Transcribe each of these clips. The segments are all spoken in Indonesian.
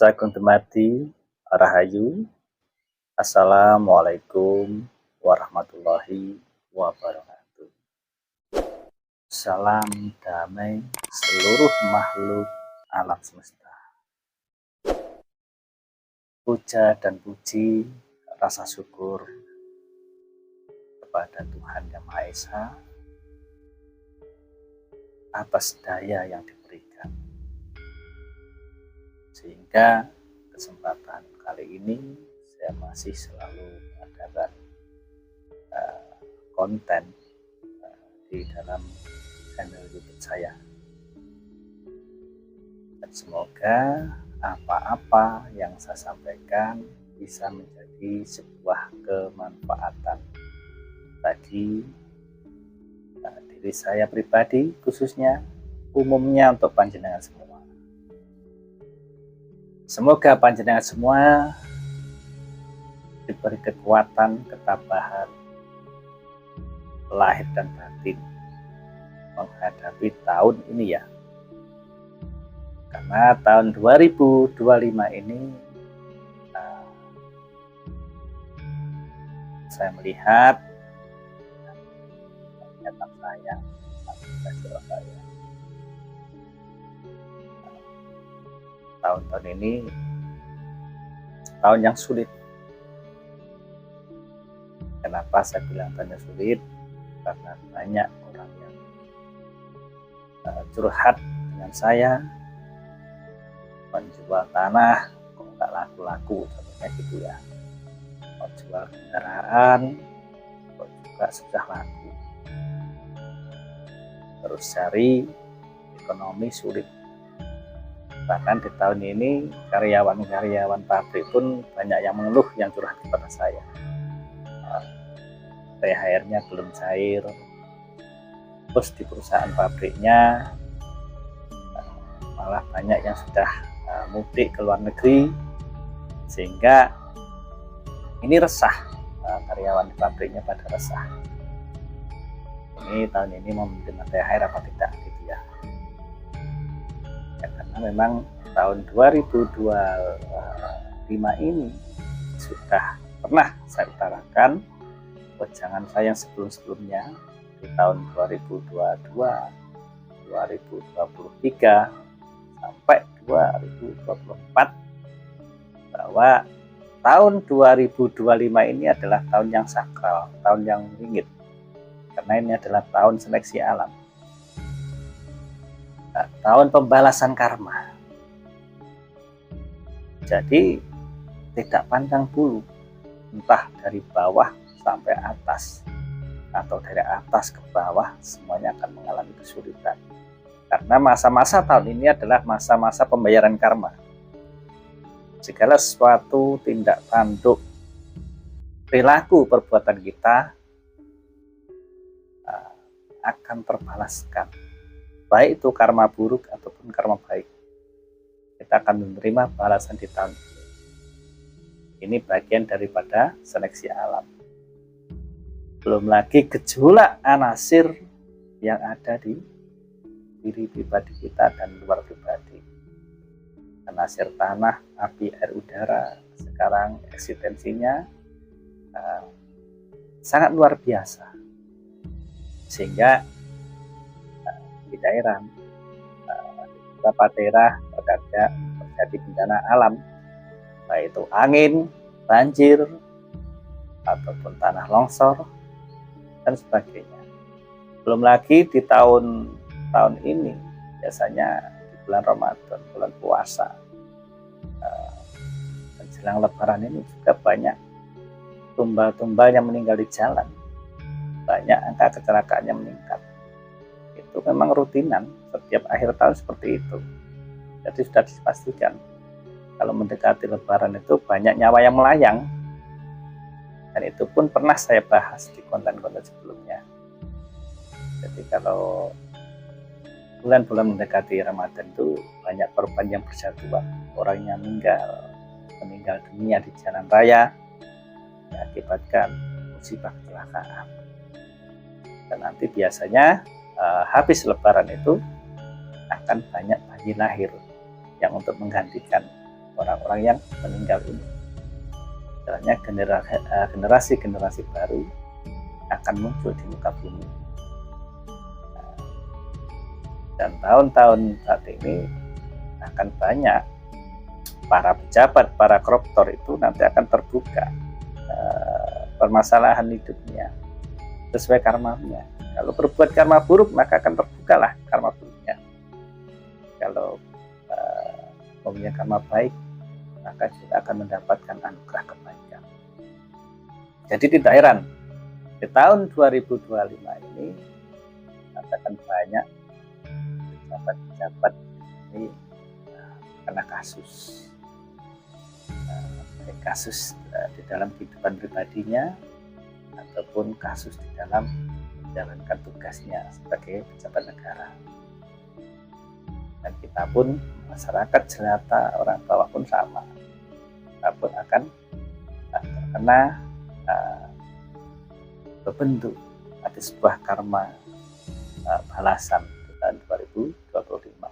Sagung dumadi Rahayu. Assalamualaikum warahmatullahi wabarakatuh. Salam damai seluruh makhluk alam semesta. Puja dan puji, rasa syukur kepada Tuhan Yang Maha Esa atas daya yang diberikan, sehingga kesempatan kali ini saya masih selalu mengadakan konten di dalam channel YouTube saya, dan semoga apa-apa yang saya sampaikan bisa menjadi sebuah kemanfaatan bagi diri saya pribadi, khususnya umumnya untuk panjenengan semua. Semoga panjenengan semua diberi kekuatan, ketabahan, lahir dan batin menghadapi tahun ini ya. Karena tahun 2025 ini saya melihat anak saya, tahun-tahun ini tahun yang sulit. Kenapa saya bilang tahun yang sulit? Karena banyak orang yang curhat dengan saya, menjual tanah kok nggak laku-laku, contohnya gitu ya. Mau jual kendaraan kok juga sudah laku. Terus cari ekonomi sulit. Bahkan di tahun ini karyawan-karyawan pabrik pun banyak yang mengeluh, yang curhat kepada saya. THR-nya belum cair, terus di perusahaan pabriknya malah banyak yang sudah mudik ke luar negeri, sehingga ini resah, karyawan di pabriknya pada resah. Ini tahun ini mau menerima THR apa tidak gitu ya. Karena memang tahun 2025 ini sudah pernah saya utarakan wejangan saya yang sebelum-sebelumnya di tahun 2022, 2023 sampai 2024 bahwa tahun 2025 ini adalah tahun yang sakral, tahun yang wingit, karena ini adalah tahun seleksi alam, tahun pembalasan karma. Jadi tidak pandang bulu, entah dari bawah sampai atas atau dari atas ke bawah, semuanya akan mengalami kesulitan. Karena masa-masa tahun ini adalah masa-masa pembayaran karma. Segala sesuatu tindak tanduk perilaku perbuatan kita akan terbalaskan, baik itu karma buruk ataupun karma baik. Kita akan menerima balasan di tahun ini. Ini bagian daripada seleksi alam. Belum lagi gejolak anasir yang ada di diri pribadi kita dan luar pribadi. Anasir tanah, api, air, udara sekarang eksistensinya sangat luar biasa, sehingga di daerah beberapa daerah terjadi bencana alam, baik itu angin, banjir, ataupun tanah longsor dan sebagainya. Belum lagi di tahun ini biasanya di bulan Ramadan, bulan puasa, menjelang Lebaran ini juga banyak tumbal-tumbal yang meninggal di jalan, banyak angka kecelakaannya meningkat. Itu memang rutinan setiap akhir tahun seperti itu. Jadi sudah dipastikan kalau mendekati Lebaran itu banyak nyawa yang melayang. Dan itu pun pernah saya bahas di konten-konten sebelumnya. Jadi kalau bulan-bulan mendekati Ramadan itu banyak korban yang berjatuhan, orang yang meninggal dunia di jalan raya diakibatkan musibah kecelakaan. Dan nanti biasanya habis Lebaran itu akan banyak bayi lahir yang untuk menggantikan orang-orang yang meninggal ini. Misalnya generasi-generasi baru akan muncul di muka bumi. Dan tahun-tahun saat ini akan banyak para pejabat, para koruptor itu nanti akan terbuka permasalahan hidupnya sesuai karmanya. Kalau berbuat karma buruk maka akan terbukalah karma buruknya. Kalau mempunyai karma baik maka juga akan mendapatkan anugerah kebaikan. Jadi tidak heran di tahun 2025 ini akan banyak pejabat-pejabat ini kena kasus di dalam kehidupan pribadinya ataupun kasus di dalam menjalankan tugasnya sebagai pejabat negara. Dan kita pun masyarakat jelata, orang bawah pun sama, kita pun akan terkena berbentuk ada sebuah karma balasan di tahun 2025,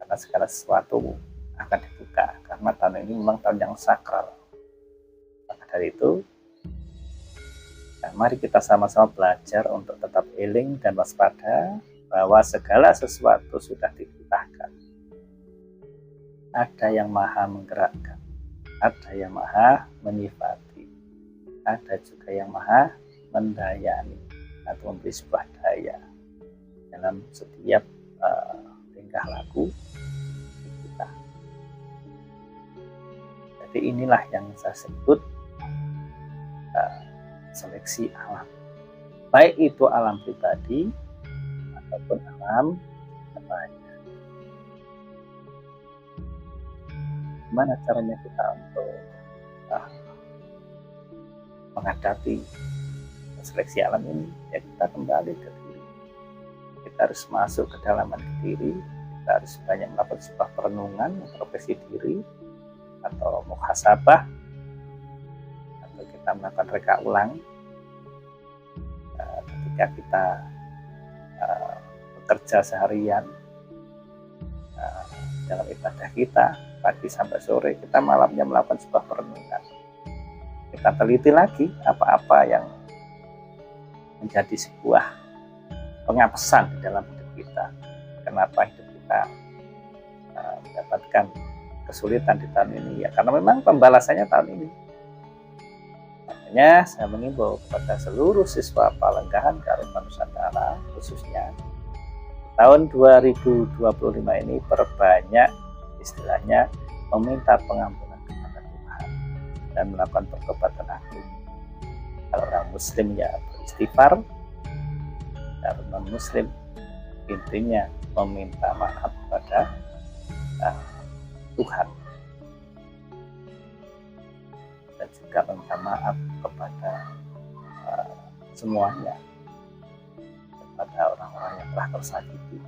karena segala sesuatu akan dibuka karena tahun ini memang tahun yang sakral. Maka dari itu mari kita sama-sama belajar untuk tetap eling dan waspada bahwa segala sesuatu sudah dititahkan. Ada yang maha menggerakkan, ada yang maha menyifati, ada juga yang maha mendayani atau memberi sebuah daya dalam setiap tingkah laku kita. Jadi inilah yang saya sebut seleksi alam, baik itu alam pribadi ataupun alam lainnya. Gimana caranya kita untuk menghadapi seleksi alam ini? Ya kita kembali ke diri. Kita harus masuk ke dalaman diri. Kita harus banyak melakukan sebuah perenungan, introspeksi diri atau muhasabah, atau kita melakukan reka ulang ketika kita bekerja seharian dalam ibadah kita pagi sampai sore, kita malamnya melakukan sebuah perenungan. Kita teliti lagi apa-apa yang menjadi sebuah pengapesan di dalam hidup kita. Kenapa hidup kita mendapatkan kesulitan di tahun ini? Ya karena memang pembalasannya tahun ini. Makanya saya mengimbau kepada seluruh siswa Palenggahan Kearifan Nusantara, khususnya tahun 2025 ini perbanyak istilahnya meminta pengampunan kepada Tuhan dan melakukan pertobatan agung. Kalau orang Muslim ya beristighfar, kalau non Muslim intinya meminta maaf kepada Tuhan dan juga meminta maaf kepada semuanya, kepada orang-orang yang telah tersakiti,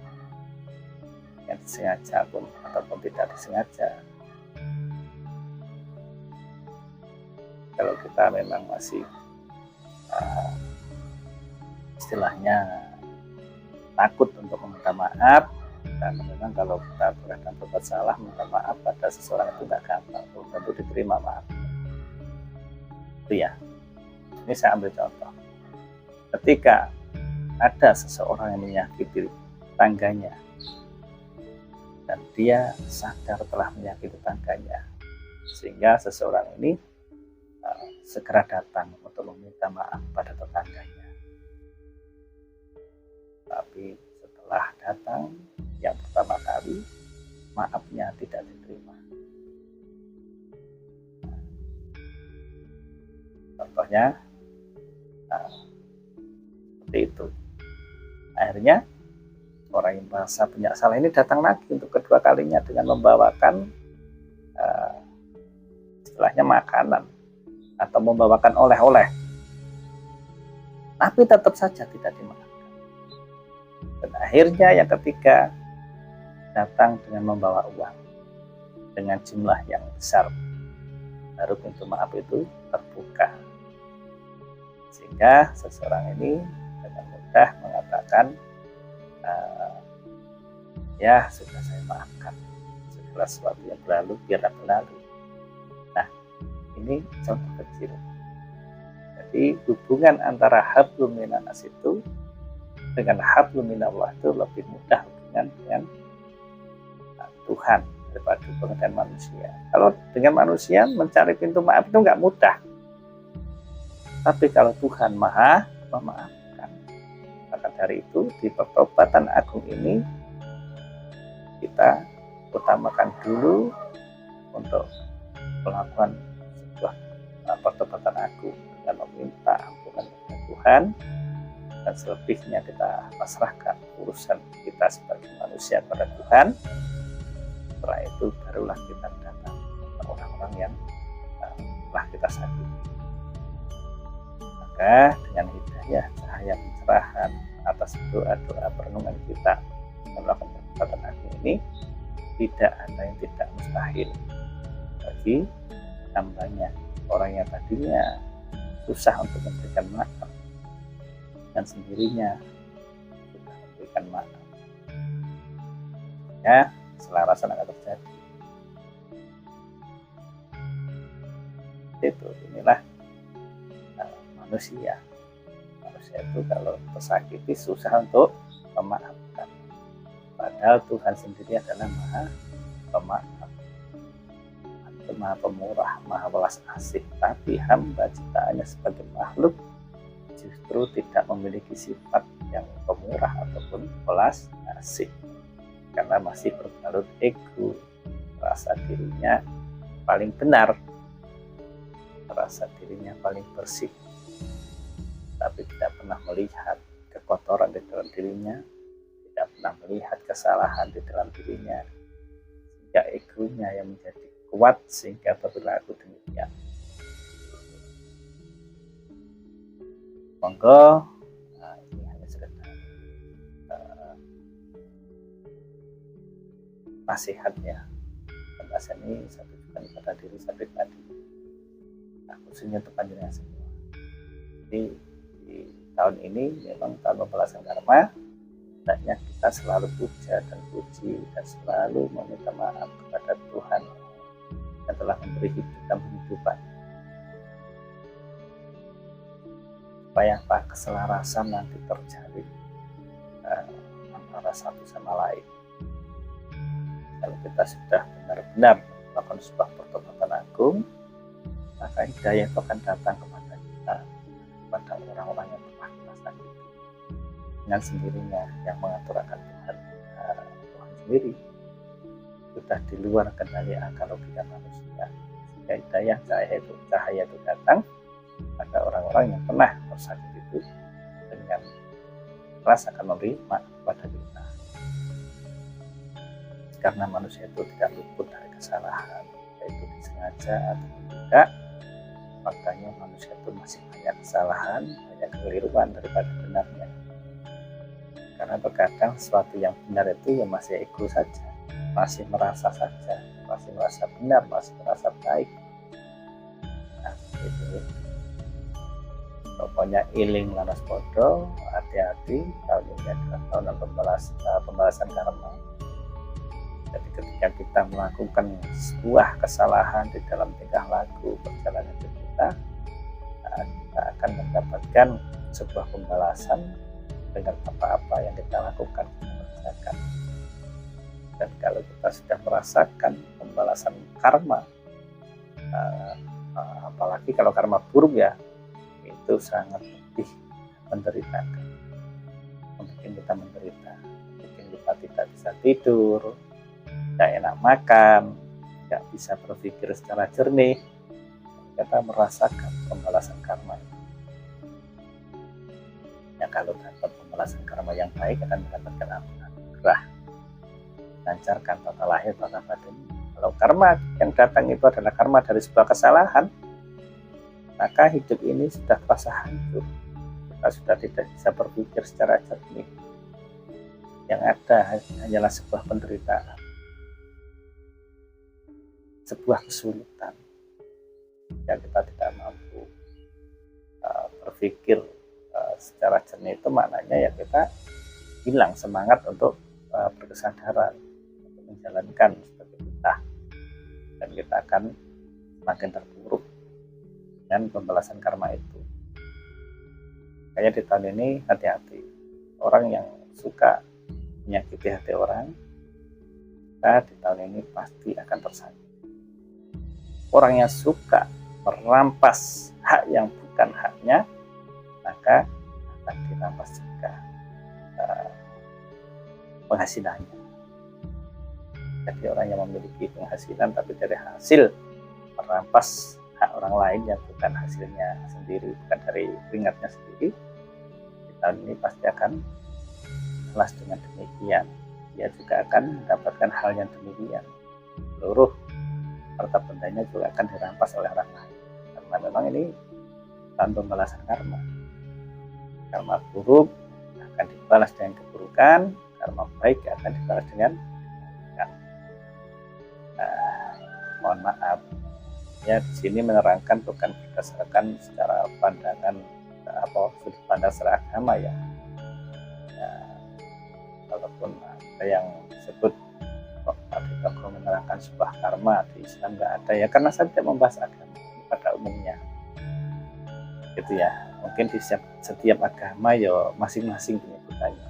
yang disengaja pun ataupun tidak disengaja. Kalau kita memang masih istilahnya takut untuk meminta maaf, karena memang kalau kita berada berbuat salah, minta maaf pada seseorang itu tidak gampang, belum tentu diterima maaf. Itu ya. Ini saya ambil contoh. Ketika ada seseorang yang menyakiti tangganya dan dia sadar telah menyakiti tangganya, sehingga seseorang ini segera datang untuk meminta maaf pada tetangganya. Tapi setelah datang yang pertama kali, maafnya tidak diterima. Contohnya seperti itu. Akhirnya orang yang merasa punya salah ini datang lagi untuk kedua kalinya dengan membawakan istilahnya makanan atau membawakan oleh-oleh, tapi tetap saja tidak dimaafkan. Dan akhirnya yang ketiga datang dengan membawa uang dengan jumlah yang besar, baru pintu maaf itu terbuka, sehingga seseorang ini dengan mudah mengatakan ya sudah saya maafkan, sudah segala sesuatu yang berlalu biarlah berlalu. Nah, ini contoh kecil. Jadi hubungan antara hablum minanas itu dengan hablum minallah itu lebih mudah hubungan dengan Tuhan daripada hubungan dengan manusia. Kalau dengan manusia mencari pintu maaf itu nggak mudah. Tapi kalau Tuhan Maha memaafkan. Maka dari itu di pertobatan agung ini kita utamakan dulu untuk melakukan sebuah pertobatan agung dengan meminta ampunan kepada Tuhan, dan selebihnya kita pasrahkan urusan kita sebagai manusia kepada Tuhan. Setelah itu barulah kita datang ke orang-orang yang telah kita sakiti. Maka dengan hidayah cahaya pencerahan atas doa-doa perenungan kita melakukan pertobatan agung ini, tidak ada yang tidak mustahil bagi hambanya, orang yang tadinya susah untuk memberikan maaf dan sendirinya sudah memberikan maaf, ya keselarasan akan terjadi. Itu inilah manusia itu kalau tersakiti susah untuk memaafkan, padahal Tuhan sendiri adalah Maha Pemaaf, Maha Pemurah, Maha Welas Asih. Tapi hamba ciptaannya sebagai makhluk justru tidak memiliki sifat yang pemurah ataupun welas asih, karena masih berbalut ego, merasa dirinya paling benar, merasa dirinya paling bersih, tapi tidak pernah melihat kekotoran di dalam dirinya, tidak pernah melihat kesalahan di dalam dirinya, sehingga egonya yang menjadi kuat sehingga berlaku demikian. Monggo, ini hanya sekedar nasihatnya. Pembahasan ini saya tujukan kepada diri saya pribadi, khususnya untuk panjenengan semua. Jadi di tahun ini memang tahun pembalasan karma, hendaknya kita selalu puja dan puji dan selalu meminta maaf kepada Tuhan yang telah memberi hidup dan kehidupan, supaya keselarasan nanti terjalin antara satu sama lain. Kalau kita sudah benar-benar melakukan sebuah pertobatan agung, maka hidayah itu akan datang kepada kita, kepada orang-orang yang telah kita sakiti. Dengan sendirinya yang mengatur akan Tuhan sendiri, sudah di luar kendali akal logika manusia. Sehingga hidayah cahaya itu datang pada orang-orang yang pernah tersakiti itu dengan keras akan memberi maaf kepada kita. Karena manusia itu tidak luput dari kesalahan, yaitu disengaja atau tidak, makanya manusia itu masih banyak kesalahan, banyak kekeliruan daripada benarnya. Karena terkadang sesuatu yang benar itu ya masih ego saja, masih merasa saja, masih merasa benar, masih merasa baik. Nah, itu pokoknya iling laras podo, hati-hati, tahun ini adalah tahun pembalasan karma. Jadi ketika kita melakukan sebuah kesalahan di dalam tingkah laku perjalanan hidup kita akan mendapatkan sebuah pembalasan dengan apa-apa yang kita lakukan, kita kerjakan. Dan kalau kita sudah merasakan pembalasan karma, apalagi kalau karma buruk ya, itu sangat lebih menderitakan, membuat kita menderita, bikin kita tidak bisa tidur, tidak enak makan, tidak bisa berpikir secara jernih. Kita merasakan pembalasan karma. Ya, kalau dapat pembalasan karma yang baik akan mendapatkan anugerah, lancarkan tata lahir tata batin. Kalau karma yang datang itu adalah karma dari sebuah kesalahan, maka hidup ini sudah terasa hancur. Kita sudah tidak bisa berpikir secara jernih. Yang ada hanyalah sebuah penderitaan, sebuah kesulitan yang kita tidak mampu berpikir secara jernih. Itu maknanya ya kita hilang semangat untuk berkesadaran, untuk menjalankan sebagai kita, dan kita akan semakin terpuruk dengan pembalasan karma itu. Kayak di tahun ini hati-hati, orang yang suka menyakiti hati orang, maka di tahun ini pasti akan tersakiti. Orang yang suka merampas hak yang bukan haknya, maka akan dirampas juga penghasilannya. Jadi orang yang memiliki penghasilan tapi dari hasil merampas hak orang lain yang bukan hasilnya sendiri, bukan dari keringatnya sendiri, di tahun ini pasti akan balas dengan demikian. Dia juga akan mendapatkan hal yang demikian. Seluruh harta bendanya juga akan dirampas oleh orang lain, karena memang ini tahun pembalasan karma. Karma buruk akan dibalas dengan keburukan, karma baik akan dibalas dengan kebaikan. Mohon maaf ya, di sini menerangkan bukan berdasarkan secara pandangan sudut pandang secara agama ya. Walaupun ada yang disebut Pak menerangkan sebuah karma, di Islam nggak ada ya, karena saya tidak membahas agama pada umumnya gitu ya. Mungkin di setiap agama ya masing-masing penyebutannya.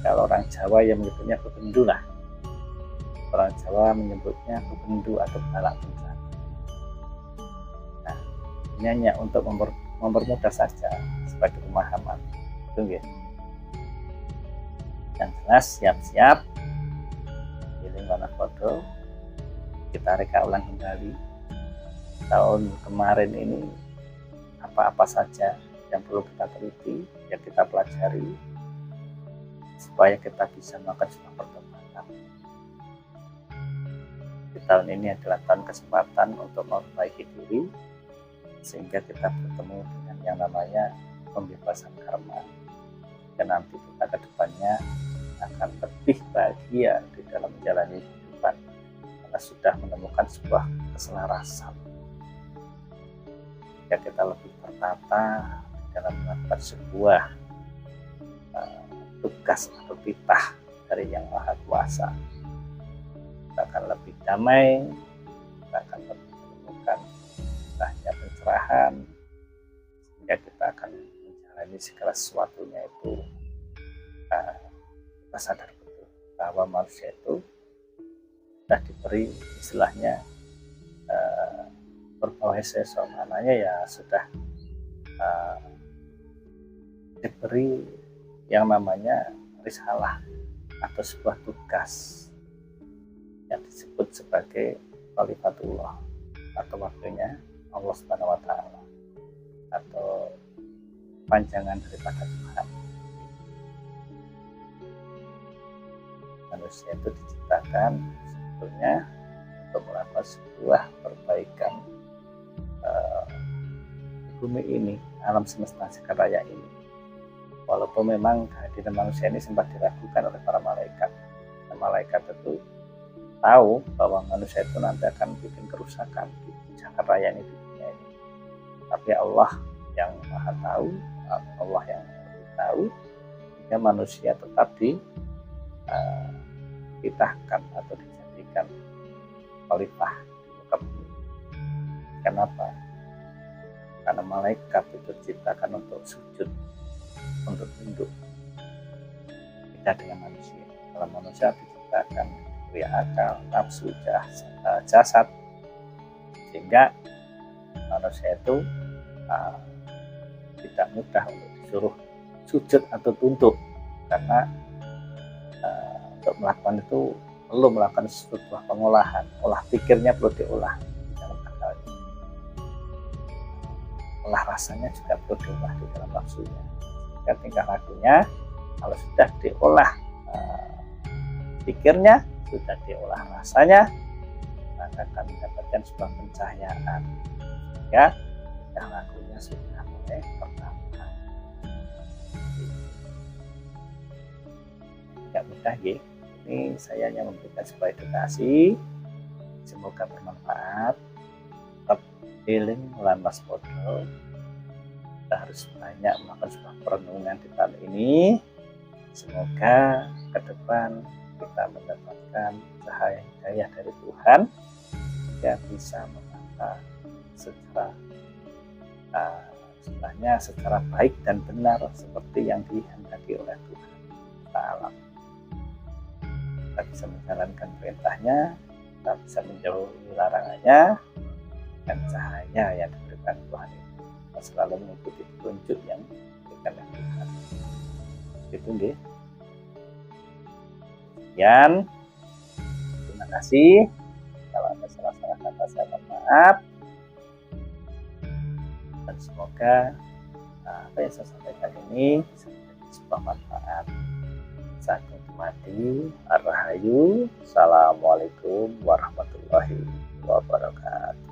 Kalau orang Jawa yang menyebutnya bebendu lah, orang Jawa menyebutnya bebendu atau balak bencana. Nah, ini hanya untuk mempermudah saja sebagai pemahaman itu ya. Yang jelas siap-siap warna foto, kita reka ulang kembali tahun kemarin ini, apa-apa saja yang perlu kita teliti, yang kita pelajari, supaya kita bisa melakukan sebuah pertobatan. Di tahun ini adalah tahun kesempatan untuk memperbaiki diri, sehingga kita bertemu dengan yang namanya pembebasan karma, dan nanti kita ke depannya akan lebih bahagia di dalam menjalani kehidupan, karena sudah menemukan sebuah keselarasan. Jika kita lebih tertata dalam melakukan sebuah tugas atau titah dari Yang Maha Kuasa, kita akan lebih damai, kita akan lebih menemukan titahnya pencerahan, sehingga kita akan menjalani segala sesuatunya itu kita sadar betul bahwa manusia itu sudah diberi istilahnya berbau sesuatu, maknanya ya sudah diberi yang namanya risalah atau sebuah tugas yang disebut sebagai khalifatullah atau wakilnya Allah Subhanahu wa Ta'ala, atau panjangan daripada Tuhan. Manusia itu diciptakan sebetulnya untuk melakukan sebuah perbaikan di bumi ini, alam semesta sekar raya ini. Walaupun memang kehadiran manusia ini sempat diragukan oleh para malaikat, dan malaikat itu tahu bahwa manusia itu nanti akan bikin kerusakan di sekar raya ini, di dunia ini. Tapi Allah yang Maha Tahu, Allah yang lebih tahu, sehingga manusia tetap dititahkan atau dijadikan khalifah di muka bumi. Kenapa? Karena malaikat itu diciptakan untuk sujud, untuk tunduk. Beda dengan manusia. Kalau manusia diciptakan diberi akal, nafsu, jasad, sehingga manusia itu tidak mudah untuk disuruh sujud atau tunduk, karena untuk melakukan itu perlu melakukan sebuah pengolahan, olah pikirnya perlu diolah di dalam akal, olah rasanya juga perlu diolah di dalam nafsunya, sehingga tingkah lakunya kalau sudah diolah pikirnya, sudah diolah rasanya, maka akan mendapatkan sebuah pencahayaan, sehingga tingkah lakunya sudah mulai pertama. Tidak mudah ya. Ini saya hanya memberikan sebuah edukasi, semoga bermanfaat. Tetap healing lan waspada. Kita harus banyak melakukan sebuah perenungan di tahun ini. Semoga ke depan kita mendapatkan cahaya hidayah dari Tuhan yang bisa menata secara istilahnya secara baik dan benar seperti yang dikehendaki oleh Tuhan Ta'ala. Kita bisa menjalankan perintahnya, kita bisa menjauhi larangannya, dan cahaya yang diberikan Tuhan itu kita selalu mengikuti petunjuk yang diberikan oleh Tuhan. Itu nggih. Sekian, terima kasih. Kalau ada salah-salah kata saya mohon maaf. Dan semoga apa yang saya sampaikan ini bisa menjadi sebuah manfaat. Saya nikmati. Ar-Rahayu. Assalamualaikum warahmatullahi wabarakatuh.